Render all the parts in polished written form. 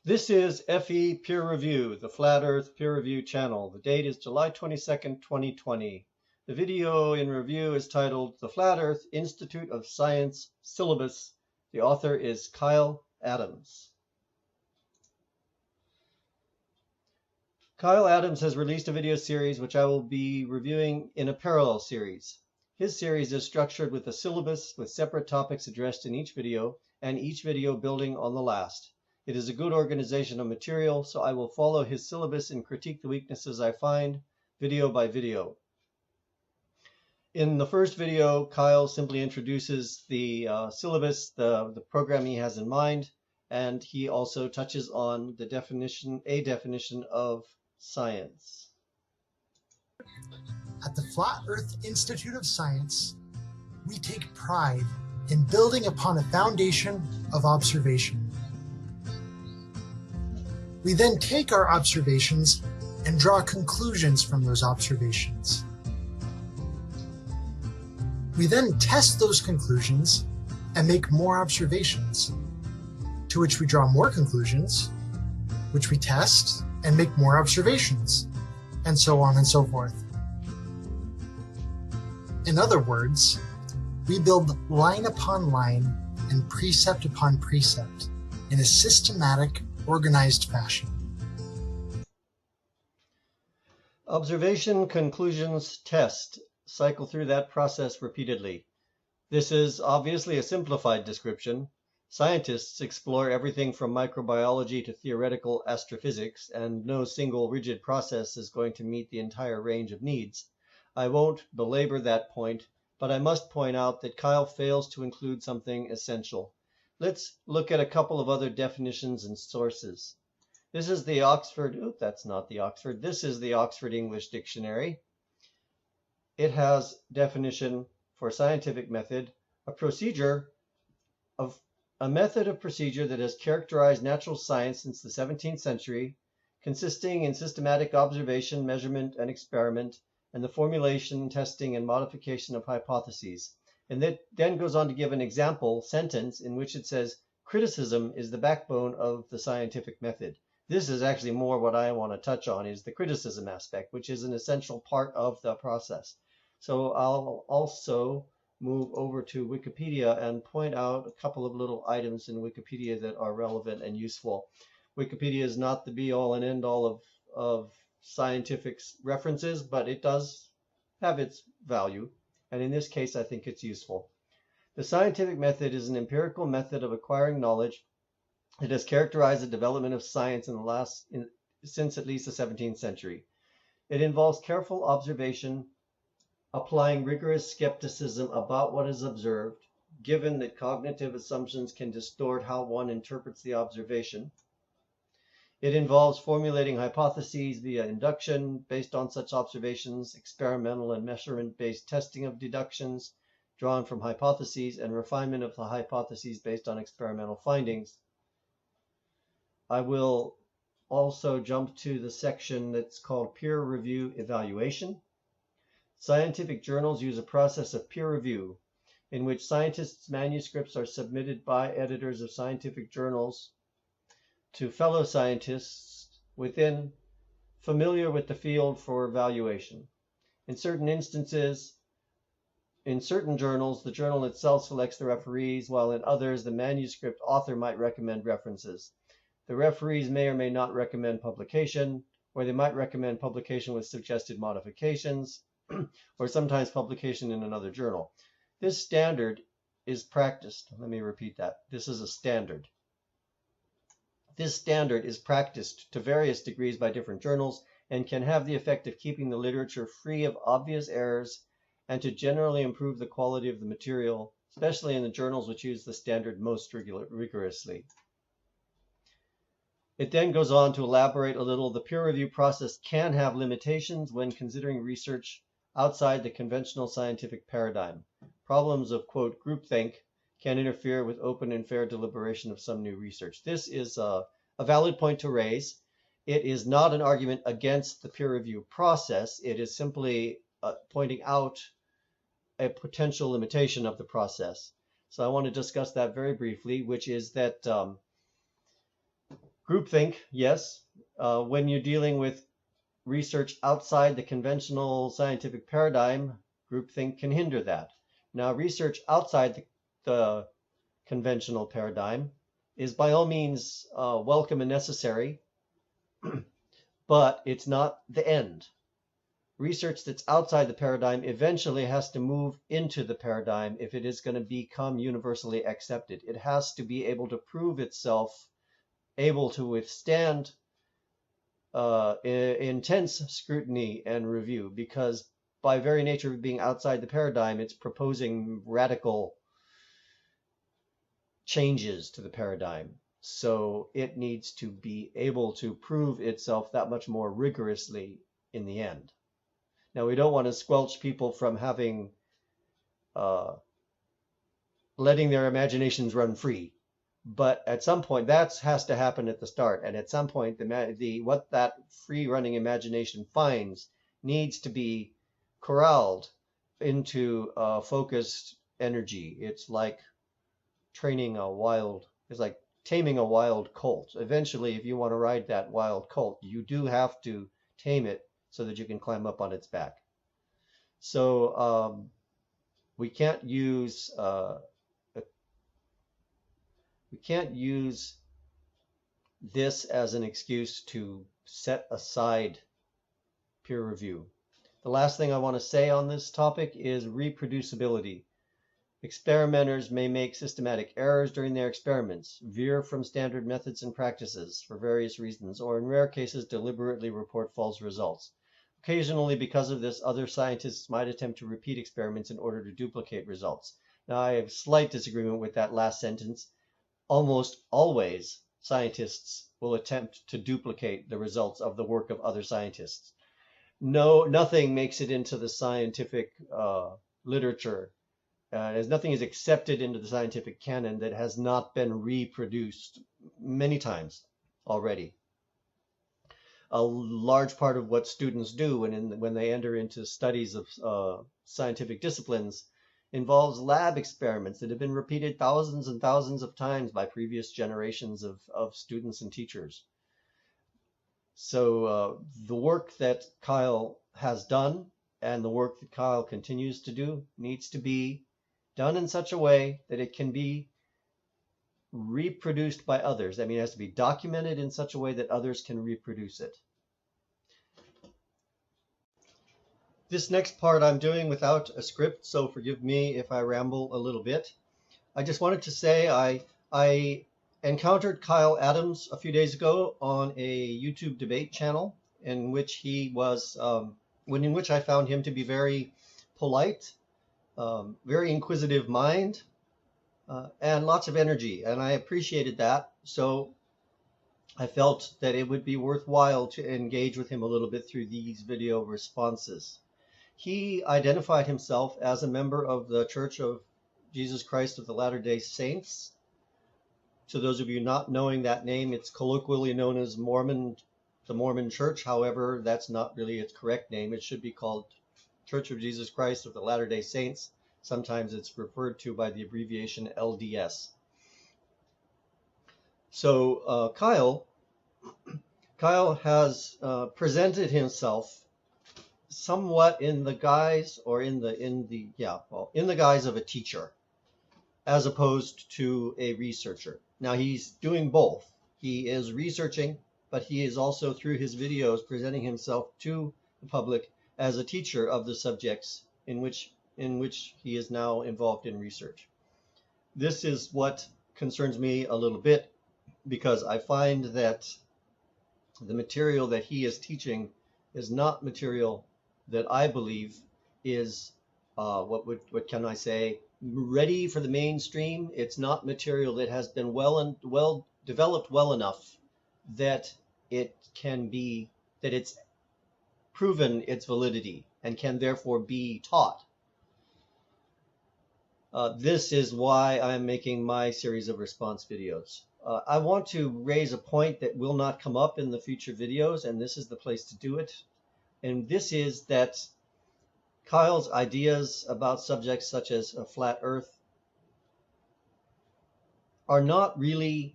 This is FE Peer Review, the Flat Earth Peer Review channel. The date is July 22nd, 2020. The video in review is titled The Flat Earth Institute of Science Syllabus. The author is Kyle Adams. Kyle Adams has released a video series which I will be reviewing in a parallel series. His series is structured with a syllabus with separate topics addressed in each video, and each video building on the last. It is a good organization of material, so I will follow his syllabus and critique the weaknesses I find, video by video. In the first video, Kyle simply introduces the syllabus, the program he has in mind, and he also touches on the definition of science. At the Flat Earth Institute of Science, we take pride in building upon a foundation of observation. We then take our observations and draw conclusions from those observations. We then test those conclusions and make more observations, to which we draw more conclusions, which we test and make more observations, and so on and so forth. In other words, we build line upon line and precept upon precept in a systematic, organized fashion. Observation, conclusions, test. Cycle through that process repeatedly. This is obviously a simplified description. Scientists explore everything from microbiology to theoretical astrophysics, and no single rigid process is going to meet the entire range of needs. I won't belabor that point, but I must point out that Kyle fails to include something essential. Let's look at a couple of other definitions and sources. This is the Oxford, this is the Oxford English Dictionary. It has definition for scientific method, a method of procedure that has characterized natural science since the 17th century, consisting in systematic observation, measurement, and experiment, and the formulation, testing, and modification of hypotheses. And that then goes on to give an example sentence in which it says, criticism is the backbone of the scientific method. This is actually more what I want to touch on, is the criticism aspect, which is an essential part of the process. So I'll also move over to Wikipedia and point out a couple of little items in Wikipedia that are relevant and useful. Wikipedia is not the be-all and end-all of scientific references, but it does have its value, and in this case I think it's useful. The scientific method is an empirical method of acquiring knowledge. It has characterized the development of science since at least the 17th century. It involves careful observation, applying rigorous skepticism about what is observed, given that cognitive assumptions can distort how one interprets the observation. It involves formulating hypotheses via induction based on such observations, experimental and measurement-based testing of deductions drawn from hypotheses, and refinement of the hypotheses based on experimental findings. I will also jump to the section that's called peer review evaluation. Scientific journals use a process of peer review in which scientists' manuscripts are submitted by editors of scientific journals to fellow scientists familiar with the field for evaluation. In certain instances, in certain journals, the journal itself selects the referees, while in others, the manuscript author might recommend references. The referees may or may not recommend publication, or they might recommend publication with suggested modifications, or sometimes publication in another journal. This standard is practiced. Let me repeat that. This is a standard. This standard is practiced to various degrees by different journals and can have the effect of keeping the literature free of obvious errors and to generally improve the quality of the material, especially in the journals which use the standard most rigorously. It then goes on to elaborate a little. The peer review process can have limitations when considering research outside the conventional scientific paradigm. Problems of, quote, groupthink can interfere with open and fair deliberation of some new research. This is a valid point to raise. It is not an argument against the peer review process. It is simply pointing out a potential limitation of the process. So I want to discuss that very briefly, which is that Groupthink, yes. When you're dealing with research outside the conventional scientific paradigm, groupthink can hinder that. Now, research outside the conventional paradigm is by all means welcome and necessary, but it's not the end. Research that's outside the paradigm eventually has to move into the paradigm if it is going to become universally accepted. It has to be able to prove itself able to withstand intense scrutiny and review, because by very nature of being outside the paradigm, it's proposing radical changes to the paradigm. So it needs to be able to prove itself that much more rigorously in the end. Now, we don't want to squelch people from having letting their imaginations run free, but at some point that has to happen at the start, and at some point what that free running imagination finds needs to be corralled into focused energy. It's like taming a wild colt. Eventually, if you want to ride that wild colt, you do have to tame it so that you can climb up on its back. So we can't use this as an excuse to set aside peer review. The last thing I want to say on this topic is reproducibility. Experimenters may make systematic errors during their experiments, veer from standard methods and practices for various reasons, or in rare cases deliberately report false results. Occasionally, because of this, other scientists might attempt to repeat experiments in order to duplicate results. Now, I have slight disagreement with that last sentence. Almost always, scientists will attempt to duplicate the results of the work of other scientists. No, nothing makes it into the scientific literature. As nothing is accepted into the scientific canon that has not been reproduced many times already. A large part of what students do when they enter into studies of scientific disciplines involves lab experiments that have been repeated thousands and thousands of times by previous generations of students and teachers. So the work that Kyle has done and the work that Kyle continues to do needs to be done in such a way that it can be reproduced by others. I mean, it has to be documented in such a way that others can reproduce it. This next part I'm doing without a script, so forgive me if I ramble a little bit. I just wanted to say I encountered Kyle Adams a few days ago on a YouTube debate channel in which he was, in which I found him to be very polite, very inquisitive mind, and lots of energy, and I appreciated that. So I felt that it would be worthwhile to engage with him a little bit through these video responses. He identified himself as a member of the Church of Jesus Christ of the Latter-day Saints. To those of you not knowing that name, it's colloquially known as Mormon, the Mormon Church. However, that's not really its correct name. It should be called Church of Jesus Christ of the Latter-day Saints. Sometimes it's referred to by the abbreviation LDS. So Kyle has presented himself somewhat in the guise, or in the guise of a teacher, as opposed to a researcher. Now he's doing both. He is researching, but he is also, through his videos, presenting himself to the public as a teacher of the subjects in which he is now involved in research. This is what concerns me a little bit, because I find that the material that he is teaching is not material that I believe is what can I say, ready for the mainstream. It's not material that has been well developed well enough that it's proven its validity and can therefore be taught. This is why I'm making my series of response videos. I want to raise a point that will not come up in the future videos, and this is the place to do it. And this is that Kyle's ideas about subjects such as a flat Earth are not really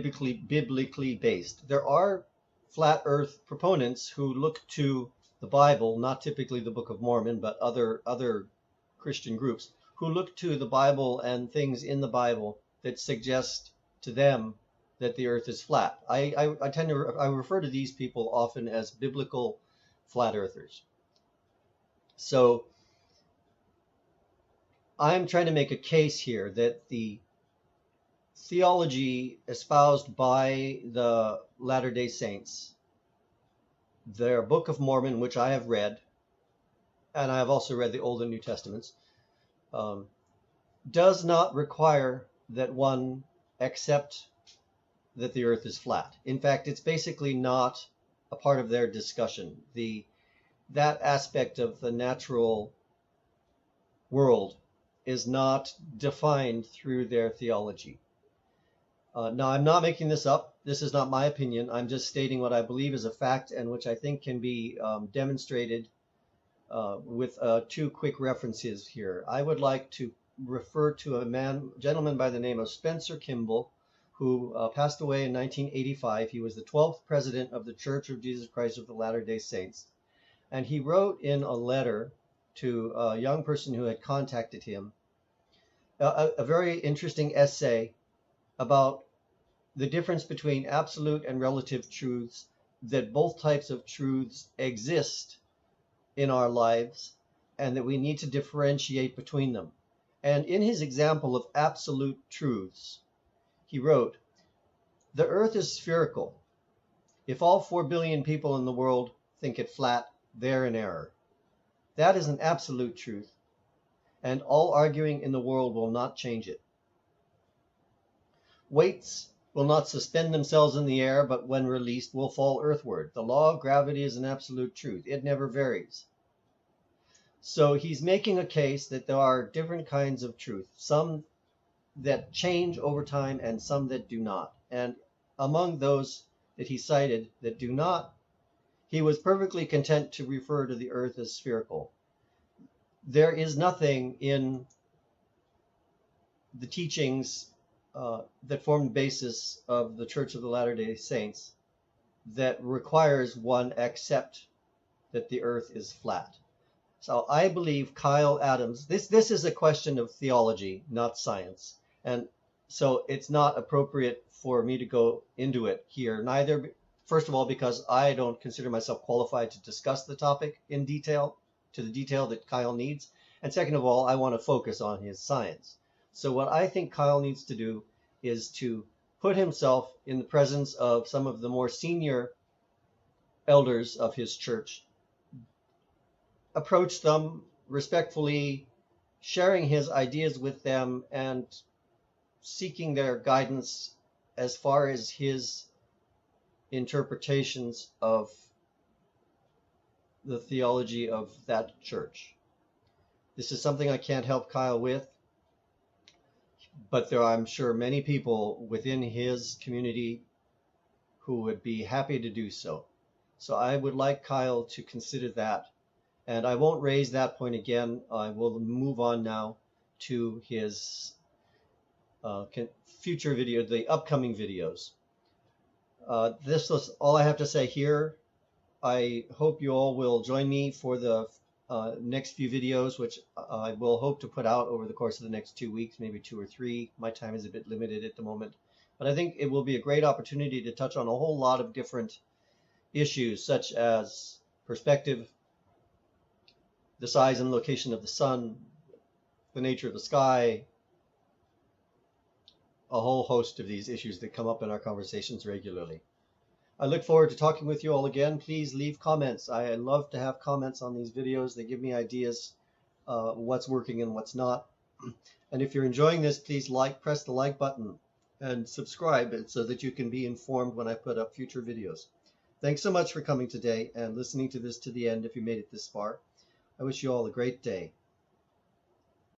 biblically based. There are flat earth proponents who look to the Bible, not typically the Book of Mormon, but other Christian groups, who look to the Bible and things in the Bible that suggest to them that the earth is flat. I refer to these people often as biblical flat earthers. So I'm trying to make a case here that the theology espoused by the Latter-day Saints, their Book of Mormon, which I have read, and I have also read the Old and New Testaments, does not require that one accept that the earth is flat. In fact, it's basically not a part of their discussion. That aspect of the natural world is not defined through their theology. Now, I'm not making this up. This is not my opinion. I'm just stating what I believe is a fact and which I think can be demonstrated with two quick references here. I would like to refer to a gentleman by the name of Spencer Kimball, who passed away in 1985. He was the 12th president of the Church of Jesus Christ of the Latter-day Saints. And he wrote in a letter to a young person who had contacted him a very interesting essay about the difference between absolute and relative truths, that both types of truths exist in our lives, and that we need to differentiate between them. And in his example of absolute truths, he wrote, "The earth is spherical. If all 4 billion people in the world think it flat, they're in error. That is an absolute truth, and all arguing in the world will not change it. Weights will not suspend themselves in the air, but when released will fall earthward. The law of gravity is an absolute truth. It never varies." So he's making a case that there are different kinds of truth, some that change over time and some that do not. And among those that he cited that do not, he was perfectly content to refer to the earth as spherical. There is nothing in the teachings that form the basis of the Church of the Latter-day Saints that requires one accept that the earth is flat. So I believe Kyle Adams, this is a question of theology, not science. And so it's not appropriate for me to go into it here, neither, first of all, because I don't consider myself qualified to discuss the topic in detail, to the detail that Kyle needs. And second of all, I want to focus on his science. So what I think Kyle needs to do is to put himself in the presence of some of the more senior elders of his church, approach them respectfully, sharing his ideas with them and seeking their guidance as far as his interpretations of the theology of that church. This is something I can't help Kyle with, but there are, I'm sure, many people within his community who would be happy to do so. So I would like Kyle to consider that. And I won't raise that point again. I will move on now to his future video, the upcoming videos. This is all I have to say here. I hope you all will join me for the next few videos, which I will hope to put out over the course of the next 2 weeks, maybe 2 or 3. My time is a bit limited at the moment. But I think it will be a great opportunity to touch on a whole lot of different issues, such as perspective, the size and location of the sun, the nature of the sky, a whole host of these issues that come up in our conversations regularly. I look forward to talking with you all again. Please leave comments. I love to have comments on these videos. They give me ideas what's working and what's not. And if you're enjoying this, please press the like button and subscribe so that you can be informed when I put up future videos. Thanks so much for coming today and listening to this to the end if you made it this far. I wish you all a great day.